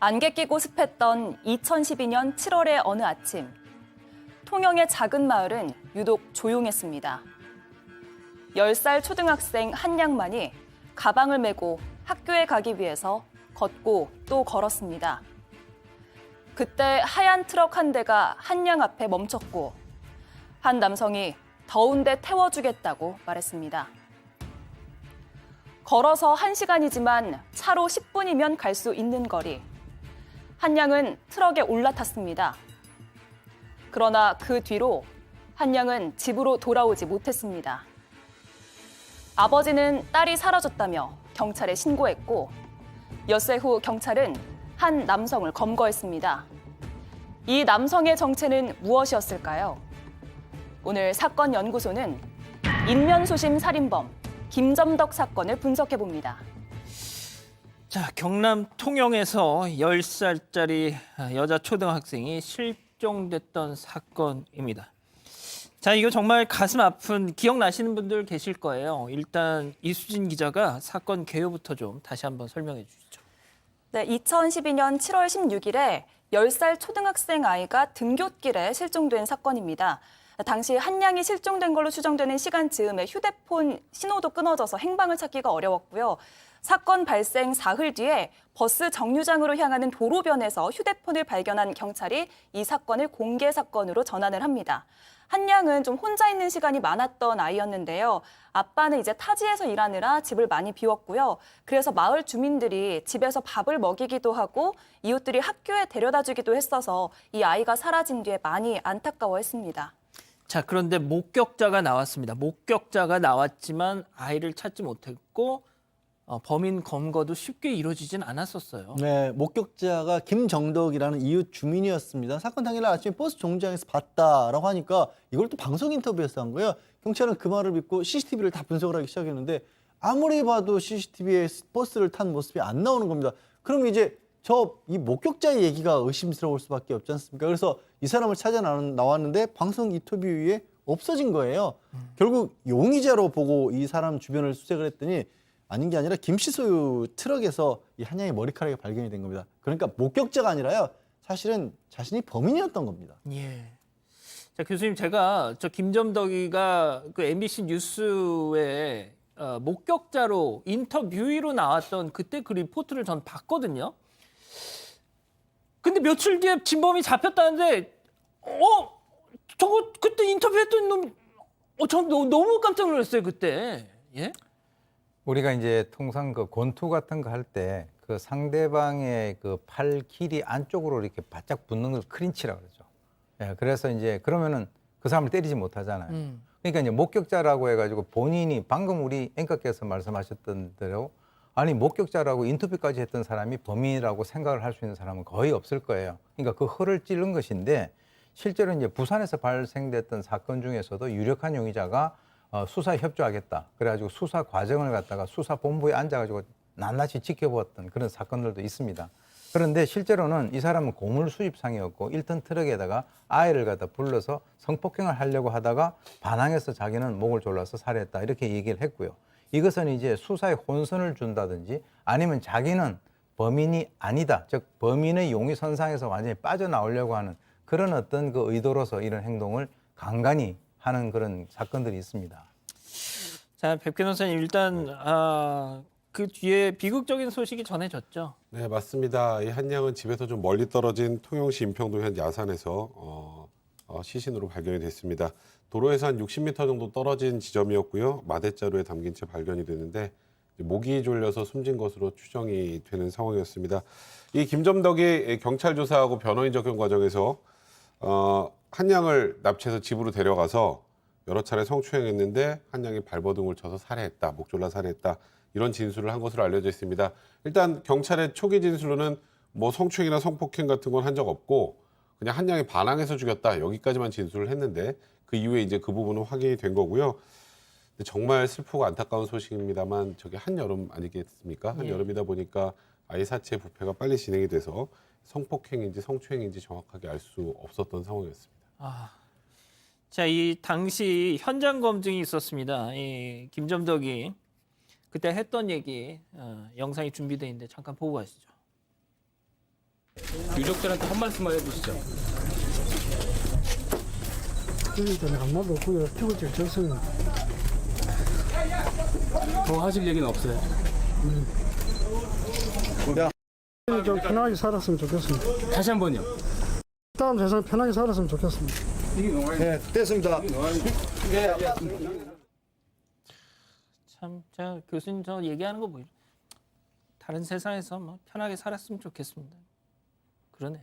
안개 끼고 습했던 2012년 7월의 어느 아침, 통영의 작은 마을은 유독 조용했습니다. 10살 초등학생 한 양만이 가방을 메고 학교에 가기 위해서 걷고 또 걸었습니다. 그때 하얀 트럭 한 대가 한 양 앞에 멈췄고 한 남성이 더운데 태워주겠다고 말했습니다. 걸어서 1시간이지만 차로 10분이면 갈 수 있는 거리. 한 양은 트럭에 올라탔습니다. 그러나 그 뒤로 한 양은 집으로 돌아오지 못했습니다. 아버지는 딸이 사라졌다며 경찰에 신고했고 엿새 후 경찰은 한 남성을 검거했습니다. 이 남성의 정체는 무엇이었을까요? 오늘 사건 연구소는 인면소심 살인범 김점덕 사건을 분석해봅니다. 자, 경남 통영에서 10살짜리 여자 초등학생이 실종됐던 사건입니다. 자, 이거 정말 가슴 아픈 기억나시는 분들 계실 거예요. 일단 이수진 기자가 사건 개요부터 좀 다시 한번 설명해 주시죠. 네, 2012년 7월 16일에 10살 초등학생 아이가 등굣길에 실종된 사건입니다. 당시 한 양이 실종된 걸로 추정되는 시간 즈음에 휴대폰 신호도 끊어져서 행방을 찾기가 어려웠고요. 사건 발생 사흘 뒤에 버스 정류장으로 향하는 도로변에서 휴대폰을 발견한 경찰이 이 사건을 공개 사건으로 전환을 합니다. 한 양은 좀 혼자 있는 시간이 많았던 아이였는데요. 아빠는 이제 타지에서 일하느라 집을 많이 비웠고요. 그래서 마을 주민들이 집에서 밥을 먹이기도 하고 이웃들이 학교에 데려다주기도 했어서 이 아이가 사라진 뒤에 많이 안타까워했습니다. 자, 그런데 목격자가 나왔습니다. 목격자가 나왔지만 아이를 찾지 못했고 범인 검거도 쉽게 이루어지진 않았었어요. 네, 목격자가 김정덕이라는 이웃 주민이었습니다. 사건 당일 아침에 버스 정류장에서 봤다라고 하니까 이걸 또 방송 인터뷰에서 한 거예요. 경찰은 그 말을 믿고 CCTV를 다 분석을 하기 시작했는데 아무리 봐도 CCTV에 버스를 탄 모습이 안 나오는 겁니다. 그럼 이제 이 목격자의 얘기가 의심스러울 수밖에 없지 않습니까? 그래서 이 사람을 찾아 나왔는데 방송 인터뷰 이후에 없어진 거예요. 결국 용의자로 보고 이 사람 주변을 수색을 했더니 아닌 게 아니라 김씨 소유 트럭에서 이 한 양의 머리카락이 발견이 된 겁니다. 그러니까 목격자가 아니라요. 사실은 자신이 범인이었던 겁니다. 예. 자, 교수님, 제가 저 김점덕이가 그 MBC 뉴스에 목격자로 인터뷰로 나왔던 그때 그 리포트를 전 봤거든요. 근데 며칠 뒤에 진범이 잡혔다는데 저거 그때 인터뷰했던 놈 전 너무 깜짝 놀랐어요, 그때. 예? 우리가 이제 통상 그 권투 같은 거 할 때 그 상대방의 그 팔 길이 안쪽으로 이렇게 바짝 붙는 걸 클린치라고 그러죠. 예, 그래서 이제 그러면은 그 사람을 때리지 못하잖아요. 그러니까 이제 목격자라고 해가지고 본인이 방금 우리 앵커께서 말씀하셨던 대로 아니 목격자라고 인터뷰까지 했던 사람이 범인이라고 생각을 할 수 있는 사람은 거의 없을 거예요. 그러니까 그 허를 찌른 것인데 실제로 이제 부산에서 발생됐던 사건 중에서도 유력한 용의자가 수사에 협조하겠다. 그래가지고 수사 과정을 갖다가 수사본부에 앉아가지고 낱낱이 지켜보았던 그런 사건들도 있습니다. 그런데 실제로는 이 사람은 고물 수집상이었고 1톤 트럭에다가 아이를 갖다 불러서 성폭행을 하려고 하다가 반항해서 자기는 목을 졸라서 살해했다. 이렇게 얘기를 했고요. 이것은 이제 수사에 혼선을 준다든지 아니면 자기는 범인이 아니다. 즉 범인의 용의선상에서 완전히 빠져나오려고 하는 그런 어떤 그 의도로서 이런 행동을 간간히 하는 그런 사건들이 있습니다. 자, 백 변호사님, 일단 그 뒤에 비극적인 소식이 전해졌죠. 네, 맞습니다. 이 한 양은 집에서 좀 멀리 떨어진 통영시 인평동 현 야산에서 시신으로 발견이 됐습니다. 도로에서 한 60m 정도 떨어진 지점이었고요. 마대자루에 담긴 채 발견이 됐는데 목이 졸려서 숨진 것으로 추정이 되는 상황이었습니다. 이 김점덕이 경찰 조사하고 변호인 접견 과정에서 한 양을 납치해서 집으로 데려가서 여러 차례 성추행했는데 한 양이 발버둥을 쳐서 살해했다, 목 졸라 살해했다 이런 진술을 한 것으로 알려져 있습니다. 일단 경찰의 초기 진술로는 뭐 성추행이나 성폭행 같은 건 한 적 없고 그냥 한 양이 반항해서 죽였다 여기까지만 진술을 했는데 그 이후에 이제 그 부분은 확인이 된 거고요. 근데 정말 슬프고 안타까운 소식입니다만 저게 한여름 아니겠습니까? 한여름이다 보니까 아이 사체 부패가 빨리 진행이 돼서 성폭행인지 성추행인지 정확하게 알 수 없었던 상황이었습니다. 자, 이 당시 현장 검증이 있었습니다. 이 김점덕이 그때 했던 얘기 영상이 준비되어 있는데 잠깐 보고 가시죠. 유족들한테 한 말씀만 해주시죠. 그러니까 아무 말도 없고요. 죽을 줄 졌어요. 더 하실 얘기는 없어요. 좀 편하게 살았으면 좋겠습니다. 다시 한 번요. 다음 세상 편하게 살았으면 좋겠습니다. 네, 됐습니다. 참, 자 교수님 저 얘기하는 거 보이죠? 다른 세상에서 뭐 편하게 살았으면 좋겠습니다. 그러네.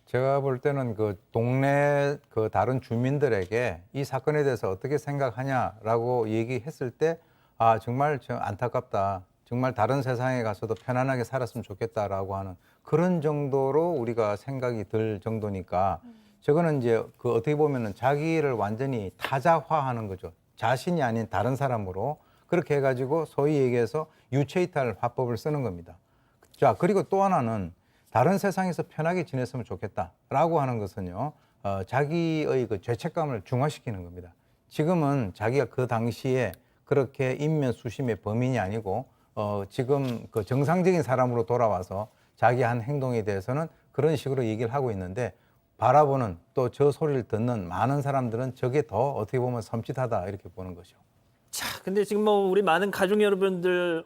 제가 볼 때는 그 동네 그 다른 주민들에게 이 사건에 대해서 어떻게 생각하냐라고 얘기했을 때 아, 정말 안타깝다. 정말 다른 세상에 가서도 편안하게 살았으면 좋겠다라고 하는 그런 정도로 우리가 생각이 들 정도니까 저거는 이제 그 어떻게 보면은 자기를 완전히 타자화하는 거죠. 자신이 아닌 다른 사람으로 그렇게 해가지고 소위 얘기해서 유체이탈 화법을 쓰는 겁니다. 자, 그리고 또 하나는 다른 세상에서 편하게 지냈으면 좋겠다라고 하는 것은요, 자기의 그 죄책감을 중화시키는 겁니다. 지금은 자기가 그 당시에 그렇게 인면 수심의 범인이 아니고, 지금 그 정상적인 사람으로 돌아와서 자기 한 행동에 대해서는 그런 식으로 얘기를 하고 있는데, 바라보는 또 저 소리를 듣는 많은 사람들은 저게 더 어떻게 보면 섬찟하다 이렇게 보는 거죠. 자, 근데 지금 뭐 우리 많은 가족 여러분들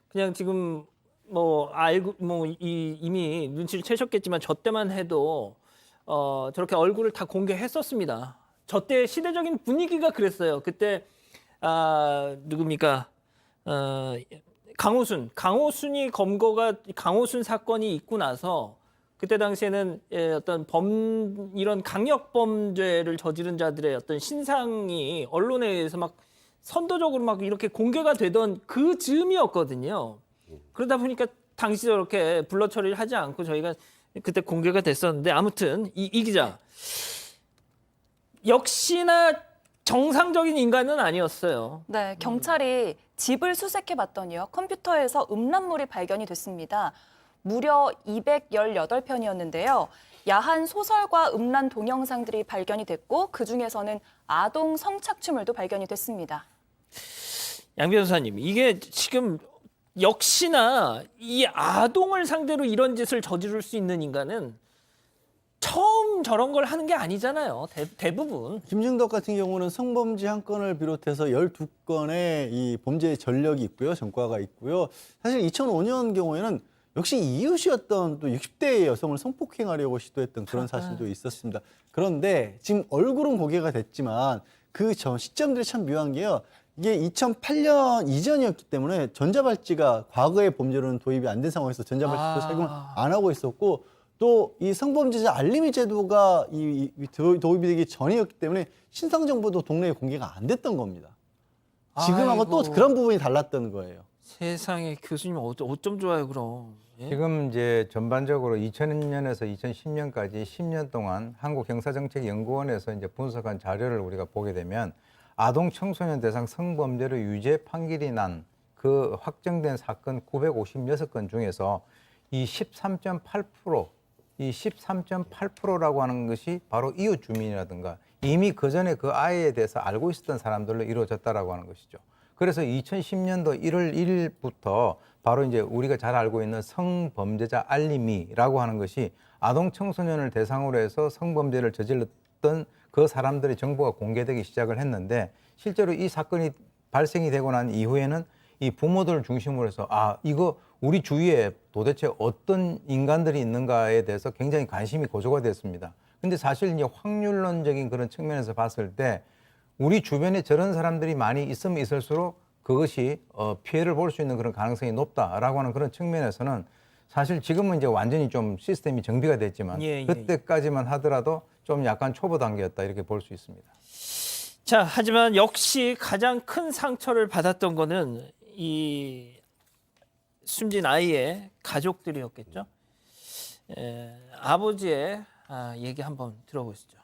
그냥 지금 뭐 알고 뭐 이미 눈치를 채셨겠지만 저 때만 해도 저렇게 얼굴을 다 공개했었습니다. 저 때 시대적인 분위기가 그랬어요. 그때 누굽니까? 강호순이 검거가 강호순 사건이 있고 나서 그때 당시에는 어떤 이런 강력 범죄를 저지른 자들의 어떤 신상이 언론에 의해서 막 선도적으로 막 이렇게 공개가 되던 그 즈음이었거든요. 그러다 보니까 당시 저렇게 불러 처리를 하지 않고 저희가 그때 공개가 됐었는데 아무튼 이 기자 역시나 정상적인 인간은 아니었어요. 네, 경찰이 집을 수색해 봤더니요. 컴퓨터에서 음란물이 발견이 됐습니다. 무려 218편이었는데요. 야한 소설과 음란 동영상들이 발견이 됐고 그중에서는 아동 성착취물도 발견이 됐습니다. 양 변호사님, 이게 지금 역시나 이 아동을 상대로 이런 짓을 저지를 수 있는 인간은 처음 저런 걸 하는 게 아니잖아요. 대부분. 김중덕 같은 경우는 성범죄 한 건을 비롯해서 12건의 이 범죄 전력이 있고요. 전과가 있고요. 사실 2005년 경우에는 역시 이웃이었던 또 60대 여성을 성폭행하려고 시도했던 그런 사실도 있었습니다. 그런데 지금 얼굴은 공개가 됐지만 그 전 시점들이 참 묘한 게요. 이게 2008년 이전이었기 때문에 전자발찌가 과거의 범죄로는 도입이 안 된 상황에서 전자발찌도 사용을 안 하고 있었고 또 이 성범죄자 알림이 제도가 도입이 되기 전이었기 때문에 신상 정보도 동네에 공개가 안 됐던 겁니다. 지금하고 또 그런 부분이 달랐던 거예요. 세상에 교수님 어쩜 좋아요 그럼. 예? 지금 이제 전반적으로 2000년에서 2010년까지 10년 동안 한국형사정책연구원에서 이제 분석한 자료를 우리가 보게 되면 아동 청소년 대상 성범죄로 유죄 판결이 난 그 확정된 사건 956건 중에서 이 13.8%라고 하는 것이 바로 이웃 주민이라든가 이미 그 전에 그 아이에 대해서 알고 있었던 사람들로 이루어졌다라고 하는 것이죠. 그래서 2010년도 1월 1일부터 바로 이제 우리가 잘 알고 있는 성범죄자 알림이라고 하는 것이 아동 청소년을 대상으로 해서 성범죄를 저질렀던 그 사람들의 정보가 공개되기 시작을 했는데 실제로 이 사건이 발생이 되고 난 이후에는 이 부모들을 중심으로 해서 이거 우리 주위에 도대체 어떤 인간들이 있는가에 대해서 굉장히 관심이 고조가 됐습니다. 근데 사실 이제 확률론적인 그런 측면에서 봤을 때 우리 주변에 저런 사람들이 많이 있으면 있을수록 그것이 피해를 볼 수 있는 그런 가능성이 높다라고 하는 그런 측면에서는 사실 지금은 이제 완전히 좀 시스템이 정비가 됐지만 그때까지만 하더라도 좀 약간 초보 단계였다 이렇게 볼 수 있습니다. 자, 하지만 역시 가장 큰 상처를 받았던 거는 이 숨진 아이의 가족들이었겠죠. 아버지의 얘기 한번 들어보시죠.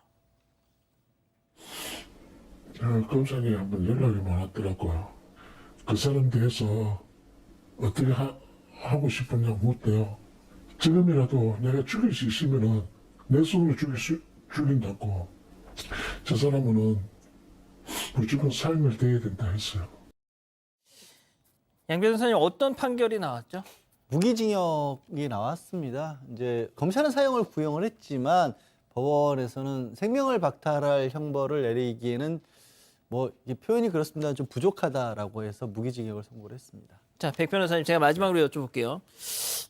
제가 검사님이 한번 연락이 많았더라고요. 그 사람 대해서 어떻게 하고 싶었냐고 묻대요. 지금이라도 내가 죽일 수 있으면은 내 손으로 죽인다고. 저 사람은 무조건 삶을 대해야 된다 했어요. 양 변호사님 어떤 판결이 나왔죠? 무기징역이 나왔습니다. 이제 검찰은 사형을 구형을 했지만 법원에서는 생명을 박탈할 형벌을 내리기에는 뭐 이게 표현이 그렇습니다. 좀 부족하다라고 해서 무기징역을 선고를 했습니다. 자, 백 변호사님, 제가 마지막으로 여쭤볼게요.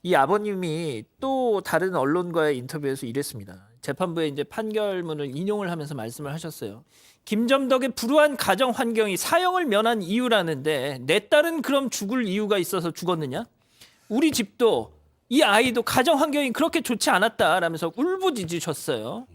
이 아버님이 또 다른 언론과의 인터뷰에서 이랬습니다. 재판부의 이제 판결문을 인용을 하면서 말씀을 하셨어요. 김점덕의 불우한 가정 환경이 사형을 면한 이유라는데 내 딸은 그럼 죽을 이유가 있어서 죽었느냐? 우리 집도 이 아이도 가정 환경이 그렇게 좋지 않았다라면서 울부짖으셨어요.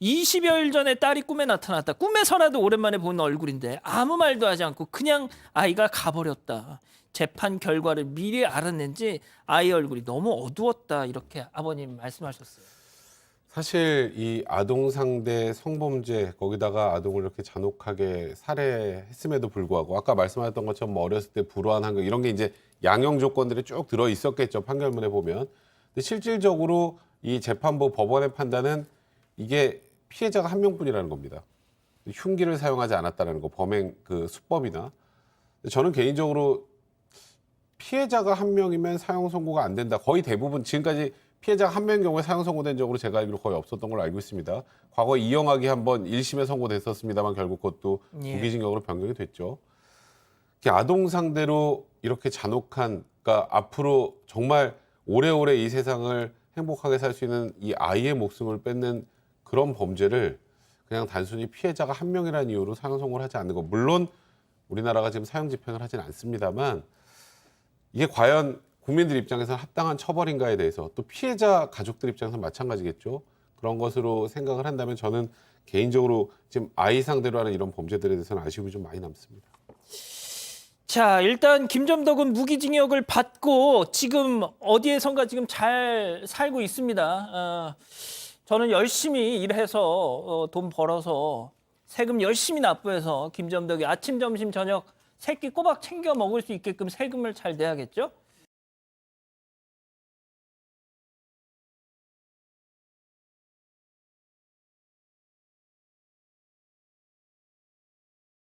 20여일 전에 딸이 꿈에 나타났다. 꿈에서라도 오랜만에 본 얼굴인데 아무 말도 하지 않고 그냥 아이가 가버렸다. 재판 결과를 미리 알았는지 아이 얼굴이 너무 어두웠다. 이렇게 아버님 말씀하셨어요. 사실 이 아동 상대 성범죄 거기다가 아동을 이렇게 잔혹하게 살해했음에도 불구하고 아까 말씀하셨던 것처럼 뭐 어렸을 때 불우한 환경 이런 게 이제 양형 조건들이 쭉 들어 있었겠죠. 판결문에 보면. 근데 실질적으로 이 재판부 법원의 판단은 이게 피해자가 한 명뿐이라는 겁니다. 흉기를 사용하지 않았다는 거, 범행 그 수법이나. 저는 개인적으로 피해자가 한 명이면 사형 선고가 안 된다. 거의 대부분 지금까지 피해자가 한 명의 경우에 사형 선고된 적으로 제가 알기로 거의 없었던 걸로 알고 있습니다. 과거 이영학이 한번 1심에 선고됐었습니다만 결국 그것도 무기징역으로 변경이 됐죠. 아동 상대로 이렇게 잔혹한, 그러니까 앞으로 정말 오래오래 이 세상을 행복하게 살 수 있는 이 아이의 목숨을 뺏는 그런 범죄를 그냥 단순히 피해자가 한 명이라는 이유로 사형 선고를 하지 않는 거. 물론 우리나라가 지금 사형 집행을 하진 않습니다만 이게 과연 국민들 입장에서 합당한 처벌인가에 대해서 또 피해자 가족들 입장에서 마찬가지겠죠. 그런 것으로 생각을 한다면 저는 개인적으로 지금 아이 상대로 하는 이런 범죄들에 대해서는 아쉬움이 좀 많이 남습니다. 자, 일단 김점덕은 무기징역을 받고 지금 어디에선가 지금 잘 살고 있습니다. 저는 열심히 일해서 돈 벌어서 세금 열심히 납부해서 김점덕이 아침, 점심, 저녁 세 끼 꼬박 챙겨 먹을 수 있게끔 세금을 잘 내야겠죠?